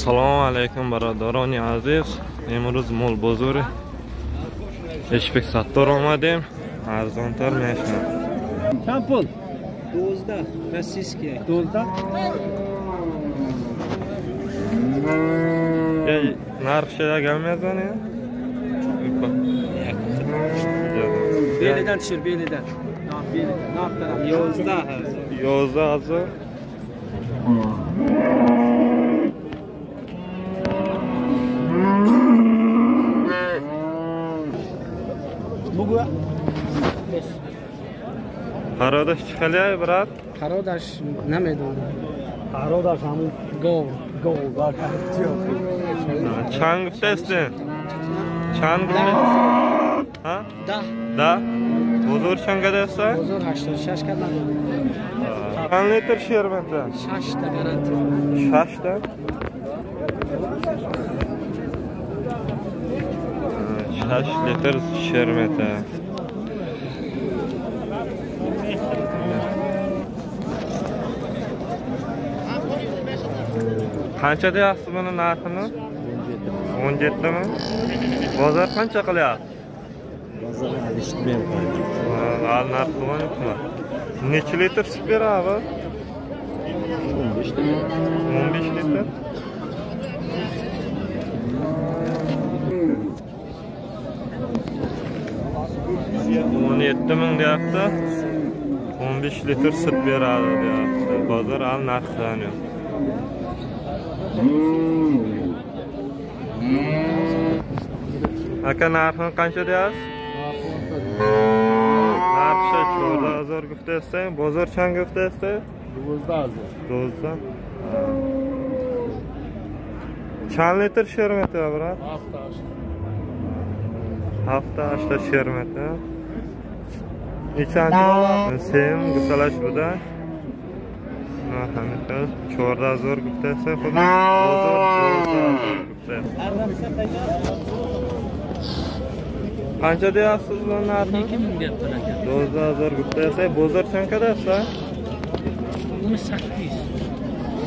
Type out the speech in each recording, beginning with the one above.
Assalomu alaykum barodaroni aziz. Imroz mol bozori. Eshbek sattor omadim. Arzontar mashina. Kam pul? 12 rossiyskiy. 12. Narx gelmezdi ya. Belidan tushir, belidan. Ne yaptın? Yozda hazır. Bugu Qarodash chiqalay, brat. Qarodash nima edi unda? Qarodash ham gol. Chang testi. Chang. Ha? Da. Bozor changa desa? Bozor 86 kadar. Qan litr sherbeti? Shashta garanti. Shashta. Shash litr sherbeti. Qancha deyapsiz buni narxini? 17 mi? Bozor qancha qilyapti? Bozor eshitmayapman. Al narx qilmayapman. Necha litr sut beradi? 15 litr. 15 litr. 17 ming deyapti. 15 litr sut beradi deyapti. Bozor al narxlanıyor. Aka narxini qancha deyapsiz? Narxi 4000 guftasi, bozor chang guftasi 12. Chang litr sherbeti brat? Hafta 8 sherbeti. Nechanchi bo'ladi? Sen gusalash buda. Narxi 4000 guftasi, bozor 4000 guftasi. Qancha deyapsiz bu narxni? 4000 guftasi, bozor chankadasa? 18.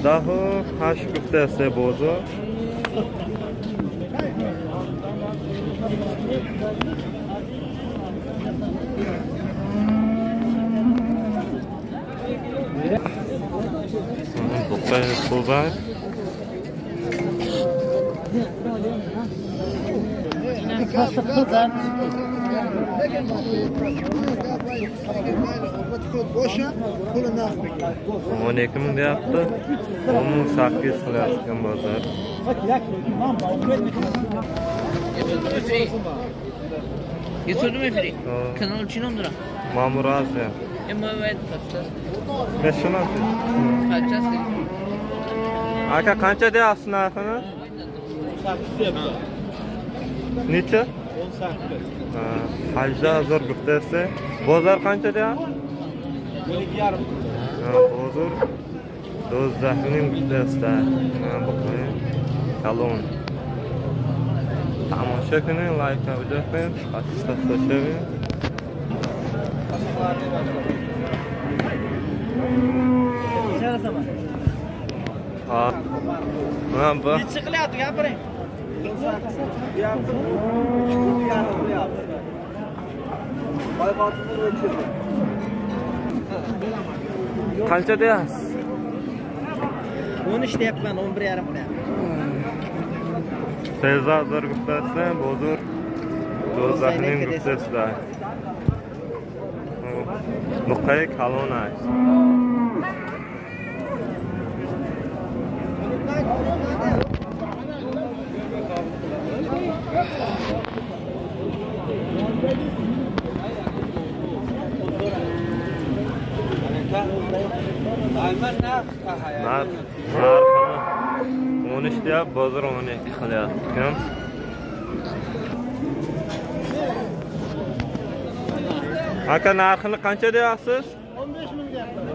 Daho 8 guftasi bozor. Doktor Sultan. On 2 ming deyapti. 18 qilyapti bozor. Yetordum efendim. Kanal için 10 lira. Mamur Azya. Evet kaçacağız. Meşhur. Kaçacağız. Aka qancha deyapsiz narxini? 18. Necha? 18. 8000 guftasi. Bozor qancha deyapsiz? 12,5. Bozor 12 ming guftasi. Bu kalon. Tomosha qiling, like qilib, tashlashing. Ha. Bu. Necha qilyapti gapiring? Qancha deyapsiz? 13 deyapman, 11,5 qilyapman. 8000 guftasi, bozor 12 ming guftasi. Nuqay kalonay. Narxi 13 deyap, bozor 12 qilyapti. Aka narxini qancha deyapsiz? 15 ming deyapman.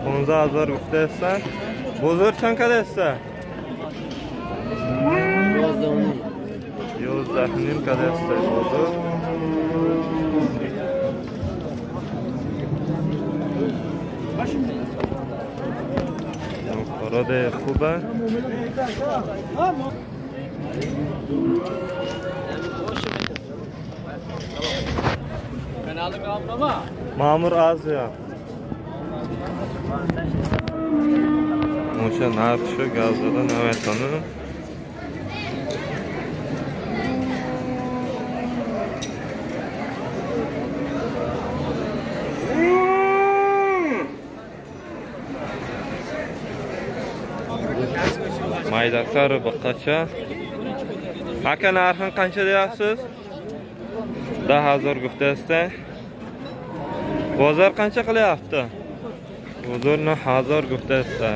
15000 guftasi. Bozor chankadasa? 12 ming kadasta bozor. Orada خوبه. Mamur az ya. Moşa narx şu gazda evet onu. Maydaklar bakaça. Hakan narxini qancha deyapsiz? 10,000 guftasi. Bozor qancha qilyapti? Bozor 10,000 guftasi.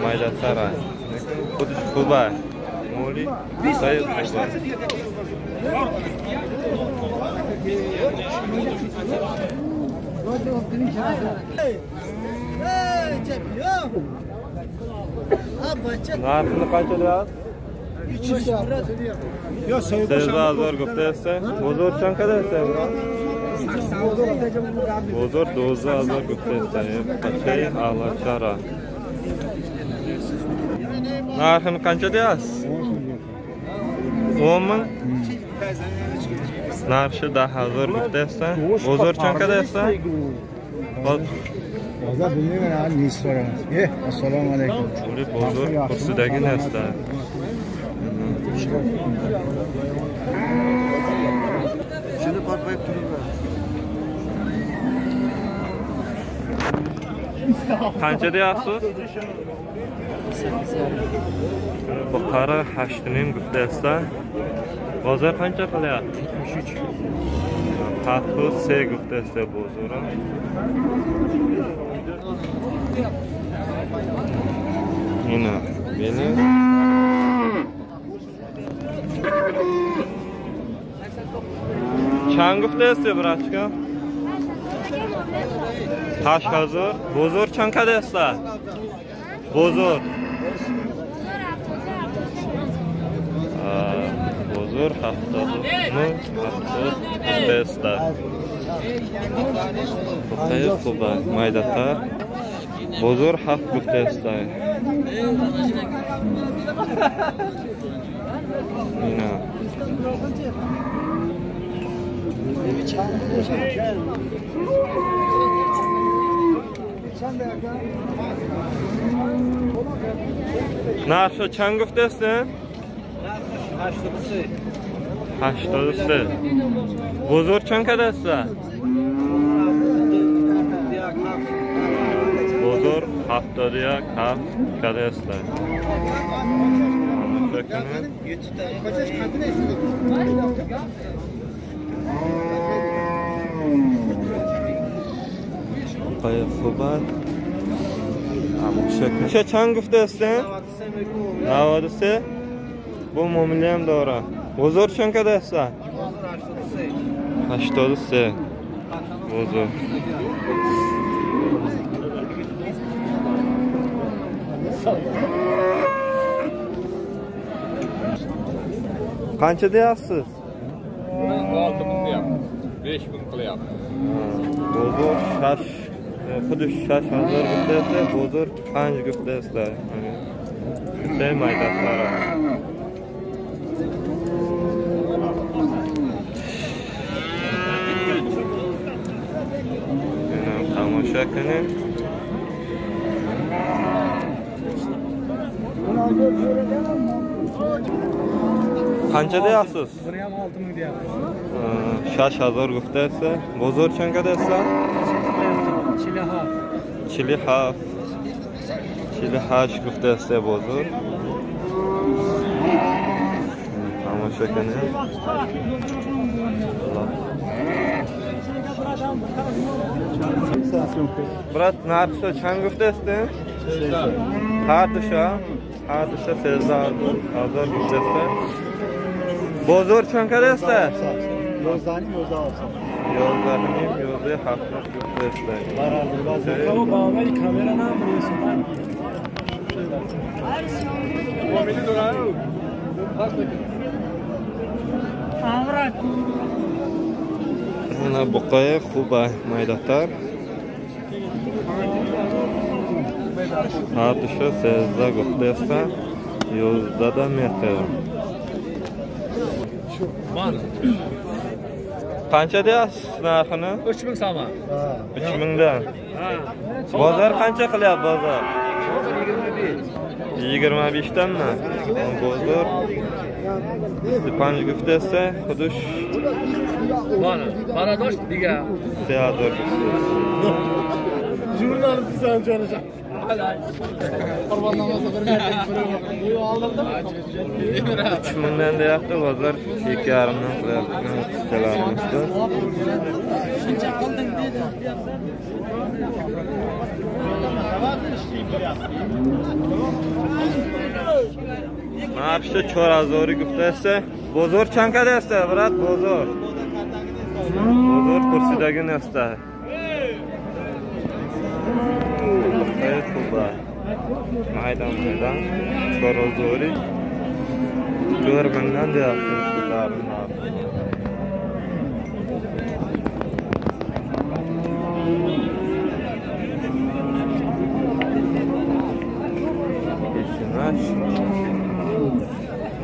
Maydaklar. Xuddi Kuba. Moli. Sayı. Narxini qancha deyapsiz? 10,000 guftasi. Bozor qancha deyapsiz? Bozor 12,000 guftasi. Qancha alachara. Narxini qancha deyapsiz? 10,000. Narxi 10,000 guftasi. Bozor qancha deyapsiz? Bozor bilmayman, nechta so'raymiz. Assalomu alaykum. Uli bozor kursidagi narsa. Shuni parpayib turibman. Qancha deyapsiz? 8,5. Bu qara 8,5 guftasi. Bozor qancha qilyapti? 73. Qahvus C guftasi bozori. Yine beni Çan guftasi brachka. Taş hazır. Bozor çan kadesta. Bozor. Bozor haftalı mı? Haftalı guftasi. Hayır kuba maydata. Bozor haf guftasi. Yine. Narxi çan guftasi? 80. Bozor çan kadasta? Bozor haftaya kaf kadasta. Qay xubat. Amshak. Çan guftasi? Navodisi. Bu mu'minam dora. Bozor çan kadasta? 80. Bozor. Qancha deyapsiz? Ben 6,000 deyapman. 5,000 qilyapman. Bozor shash, xuddi 6,000 guftasi, bozor 5 guftasi. Şey maydaklar. Tomosha qiling. Qancha deyapsiz? 1,6,000 deyapmiz. 6,000 guftasi. Bozor qancha deyapsiz? Chili hash guftasi bozor. Tomosha qiling. Brat, narxi çan guftasi? Hadisha 10,000 guftasi. Bozor çanka deyapsiz? 11,000 guftasi. Mana buqay xuba maydatar. Artışı 8'de gufdesta, 100'da da metre. Qancha deyapsiz narxini? 3000 so'm. 3000 dan. Bozor qancha qilyapti bozor? 25 danmi? Bozor. Panj guftasi xudush. Mana, baradosh degan. Teatr. Jurnalist sen çalışan. Qurbannamosi bermaylik. 3000 dan deyapti bozor 2,5 dan qilyapti. Qistalarimizda. Shuncha qilding dedi. Narxi 4000 guftasi. Bozor chanka deyapti, brat, bozor. Bozor kursidagi nasta. Evet burada. Maydan 4000. 4000 dan deyapti.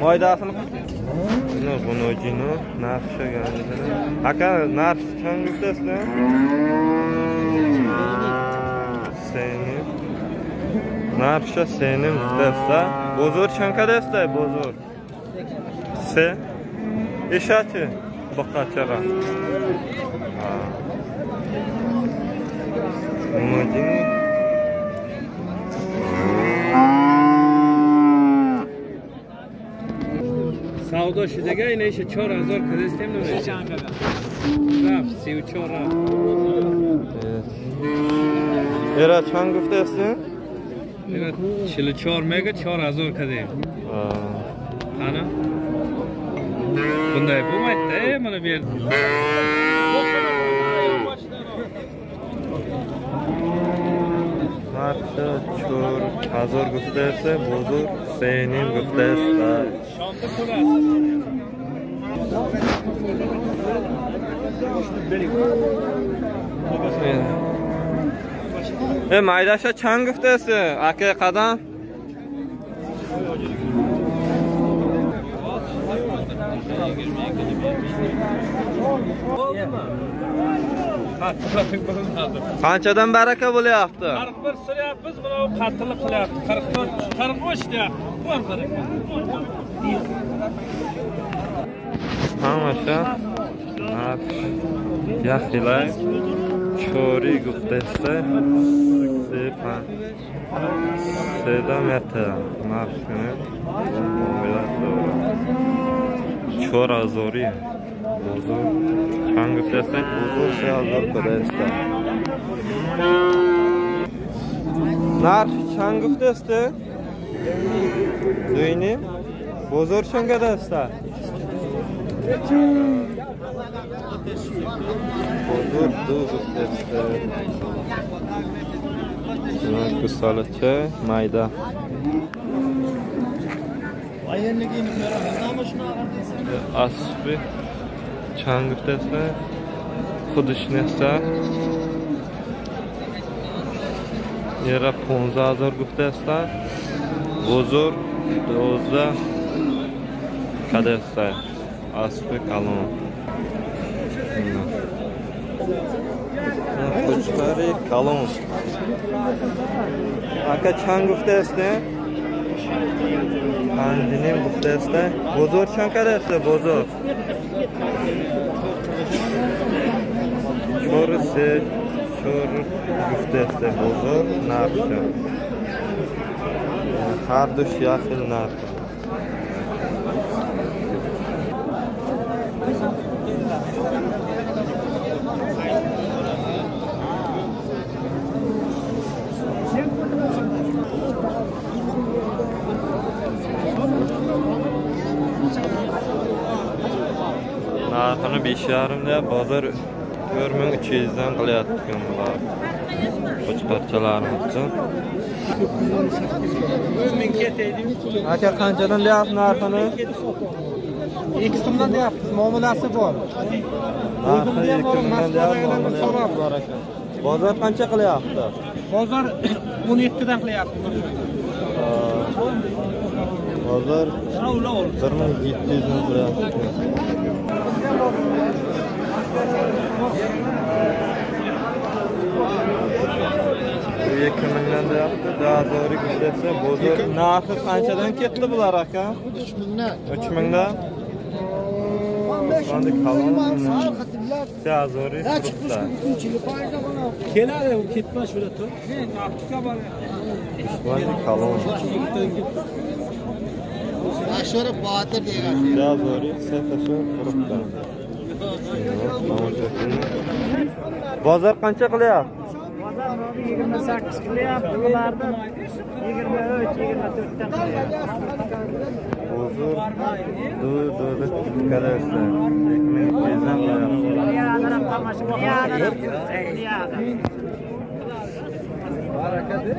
Maydasını bunu cino narxı geldi. Aka narx çangıktasın. Seni narxı senin desta. Bozor çanka desta bozor. Se işatı bakaçara. Bunu cino Savdo shidaga ina ishi 4000 qilishdim nima? Chankaga. Raf, 34 raf. Era çang guftasi? Evet, 44 mega 4000 qildim. Ana. Bunday bo'lmaydi-da, mana bu yerda. Narxi 4000 guftasi, bozor senin guftasi. Maydaşa çang guftasi, aka qadam. Qanchadan baraka bo'lyapti? 41 so'rayapmiz, buni qattiqlik qilyapti. 44, 43 deyapti. Bor baraka. Hamasha. Yaxshilay. Chori guftasi. Sepa. Seda metra. Narxini. Chora zori. Bozor. Chang guftasi bozor 3000 qadasta. Narx chang guftasi. Zo'yni. Bozor changa dasta. Bozor guftasi. Kusalacha mayda. Asbi chang guftasi. Xudishnesta. Era 15000 guftasi. Bozor 12 kadasta. Asbi kalon. Koçları kalon. Aka çang guftasi. Andinim guftasi. Bozor chankadasi, bozor. Chorisi, chor guftasi, bozor narxi. Har dush yaxil narxi. Narxini 5,5 da bozor 4300 dan qilyapti bular. Qo'chqarchalarimiz uchun. Aka qanchadan deyapsiz narxini? 2 so'mdan deyapmiz, muomalasi bor. Narxi 2 so'mdan deyapsiz, muomalasi bor aka. Bozor qancha qilyapti? Bozor 17 dan qilyapti. Bozor 1700 dan qilyapti. Bu 2000 dan deyapti. Daha zo'ri desa, bozor narxi qanchadan ketdi bular aka? 3000 dan. Endi kalon. Daha zo'ri turibdi. Keladi, u ketmas shunda tur. Endi kalon. Aşırı Bahadır deyiladi. Daha zo'ri setashi turibdi. Bozor qancha qilyapti? Bozor 28 qilyapti, bularni 23, 24 dan qilyapti. Bozor dur qarasa 2200 dan qilyapti. Yadir qamashi, yadir. Barakati.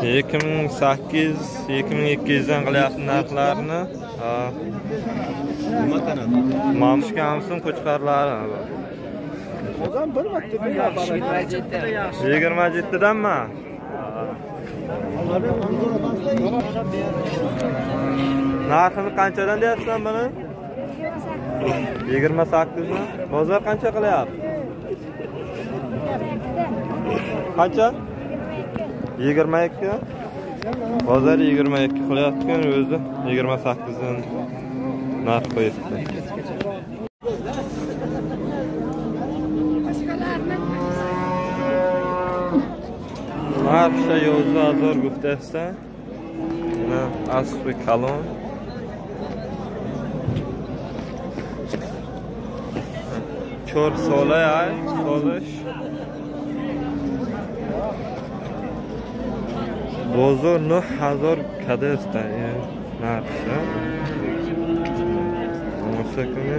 2800 dan qilyapti narxlarini. Nima qanaqa? Mamshkamsin qo'chqarlari. Bozor bir vaqtda 27 danmi? Narxini qanchadan deyapsan buni? 28 mi? Bozor qancha qilyapti? Qancha? 22. Bozor 22 qilyapti-ku, o'zi 28 dan narx qo'yibdi. Narxcha 11000 guftasi. Mana asli kalon. Chor solay ay, solish. Bozor 9000 kadasta, narxcha. Nasıl ki?